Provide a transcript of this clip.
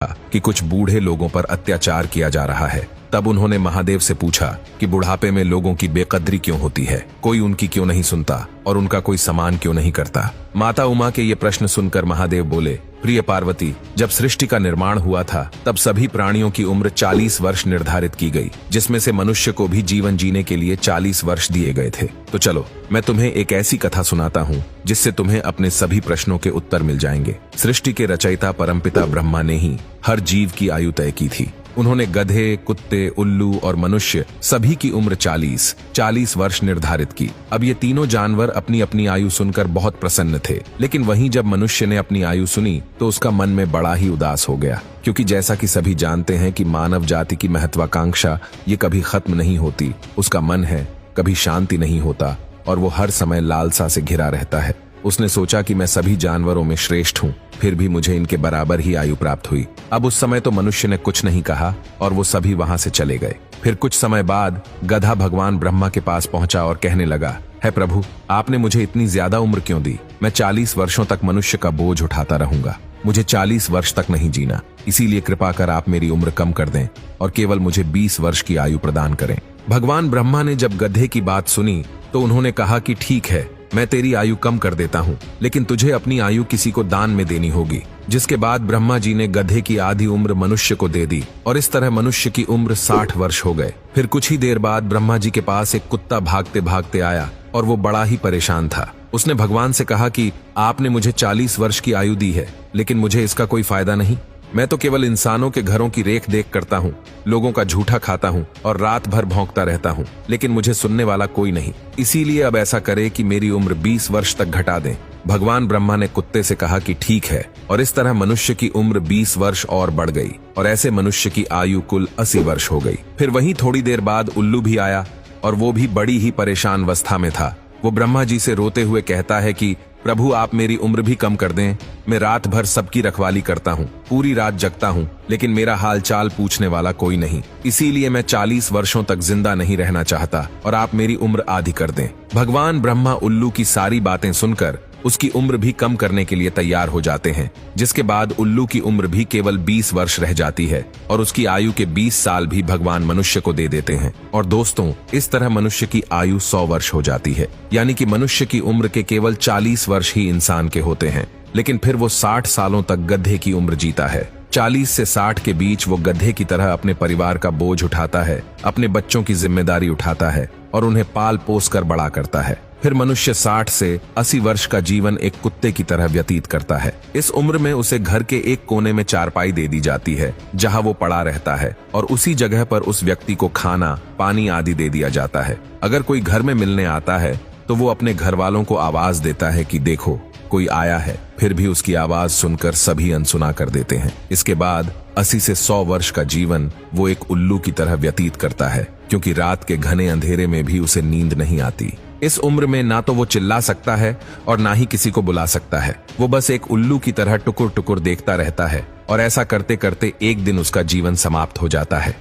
कि कुछ बूढ़े लोगों पर अत्याचार किया जा रहा है। तब उन्होंने महादेव से पूछा कि बुढ़ापे में लोगों की बेकदरी क्यों होती है, कोई उनकी क्यों नहीं सुनता और उनका कोई सम्मान क्यों नहीं करता। माता उमा के ये प्रश्न सुनकर महादेव बोले, प्रिय पार्वती, जब सृष्टि का निर्माण हुआ था तब सभी प्राणियों की उम्र 40 वर्ष निर्धारित की गई, जिसमें से मनुष्य को भी जीवन जीने के लिए 40 वर्ष दिए गए थे। तो चलो मैं तुम्हें एक ऐसी कथा सुनाता हूँ जिससे तुम्हें अपने सभी प्रश्नों के उत्तर मिल जाएंगे। सृष्टि के रचयिता परमपिता ब्रह्मा ने ही हर जीव की आयु तय की थी। उन्होंने गधे, कुत्ते, उल्लू और मनुष्य सभी की उम्र 40 वर्ष निर्धारित की। अब ये तीनों जानवर अपनी अपनी आयु सुनकर बहुत प्रसन्न थे, लेकिन वहीं जब मनुष्य ने अपनी आयु सुनी तो उसका मन में बड़ा ही उदास हो गया, क्योंकि जैसा कि सभी जानते हैं कि मानव जाति की महत्वाकांक्षा ये कभी खत्म नहीं होती। उसका मन है, कभी शांति नहीं होता और वो हर समय लालसा से घिरा रहता है। उसने सोचा कि मैं सभी जानवरों में श्रेष्ठ हूँ, फिर भी मुझे इनके बराबर ही आयु प्राप्त हुई। अब उस समय तो मनुष्य ने कुछ नहीं कहा और वो सभी वहां से चले गए। फिर कुछ समय बाद गधा भगवान ब्रह्मा के पास पहुंचा और कहने लगा, है प्रभु, आपने मुझे इतनी ज्यादा उम्र क्यों दी? मैं 40 वर्षों तक मनुष्य का बोझ उठाता रहूंगा। मुझे 40 वर्ष तक नहीं जीना, इसीलिए कृपा कर आप मेरी उम्र कम कर दें और केवल मुझे 20 वर्ष की आयु प्रदान करें। भगवान ब्रह्मा ने जब गधे की बात सुनी तो उन्होंने कहा कि ठीक है, मैं तेरी आयु कम कर देता हूँ, लेकिन तुझे अपनी आयु किसी को दान में देनी होगी। जिसके बाद ब्रह्मा जी ने गधे की आधी उम्र मनुष्य को दे दी और इस तरह मनुष्य की उम्र 60 वर्ष हो गए। फिर कुछ ही देर बाद ब्रह्मा जी के पास एक कुत्ता भागते भागते आया और वो बड़ा ही परेशान था। उसने भगवान से कहा कि आपने मुझे 40 वर्ष की आयु दी है, लेकिन मुझे इसका कोई फायदा नहीं। मैं तो केवल इंसानों के घरों की रेख देख करता हूँ, लोगों का झूठा खाता हूँ और रात भर भौंकता रहता हूँ, लेकिन मुझे सुनने वाला कोई नहीं। इसीलिए अब ऐसा करे कि मेरी उम्र 20 वर्ष तक घटा दें। भगवान ब्रह्मा ने कुत्ते से कहा कि ठीक है, और इस तरह मनुष्य की उम्र 20 वर्ष और बढ़ गई और ऐसे मनुष्य की आयु कुल 80 वर्ष हो गई। फिर वहीं थोड़ी देर बाद उल्लू भी आया और वो भी बड़ी ही परेशान अवस्था में था। वो ब्रह्मा जी से रोते हुए कहता है कि प्रभु, आप मेरी उम्र भी कम कर दें। मैं रात भर सबकी रखवाली करता हूँ, पूरी रात जगता हूँ, लेकिन मेरा हाल चाल पूछने वाला कोई नहीं। इसीलिए मैं 40 वर्षों तक जिंदा नहीं रहना चाहता और आप मेरी उम्र आधी कर दें। भगवान ब्रह्मा उल्लू की सारी बातें सुनकर उसकी उम्र भी कम करने के लिए तैयार हो जाते हैं, जिसके बाद उल्लू की उम्र भी केवल 20 वर्ष रह जाती है और उसकी आयु के 20 साल भी भगवान मनुष्य को दे देते हैं। और दोस्तों, इस तरह मनुष्य की आयु 100 वर्ष हो जाती है, यानी कि मनुष्य की उम्र के केवल 40 वर्ष ही इंसान के होते हैं। लेकिन फिर वो 60 सालों तक गधे की उम्र जीता है। 40 से 60 के बीच वो गधे की तरह अपने परिवार का बोझ उठाता है, अपने बच्चों की जिम्मेदारी उठाता है और उन्हें पाल पोस कर बड़ा करता है। फिर मनुष्य 60 से 80 वर्ष का जीवन एक कुत्ते की तरह व्यतीत करता है। इस उम्र में उसे घर के एक कोने में चारपाई दे दी जाती है, जहां वो पड़ा रहता है और उसी जगह पर उस व्यक्ति को खाना, पानी आदि दे दिया जाता है। अगर कोई घर में मिलने आता है तो वो अपने घर वालों को आवाज देता है कि देखो, कोई आया है। फिर भी उसकी आवाज सुनकर सभी अनसुना कर देते हैं। इसके बाद 80 से 100 वर्ष का जीवन वो एक उल्लू की तरह व्यतीत करता है, क्योंकि रात के घने अंधेरे में भी उसे नींद नहीं आती। इस उम्र में ना तो वो चिल्ला सकता है और ना ही किसी को बुला सकता है। वो बस एक उल्लू की तरह टुकुर टुकुर देखता रहता है और ऐसा करते करते एक दिन उसका जीवन समाप्त हो जाता है।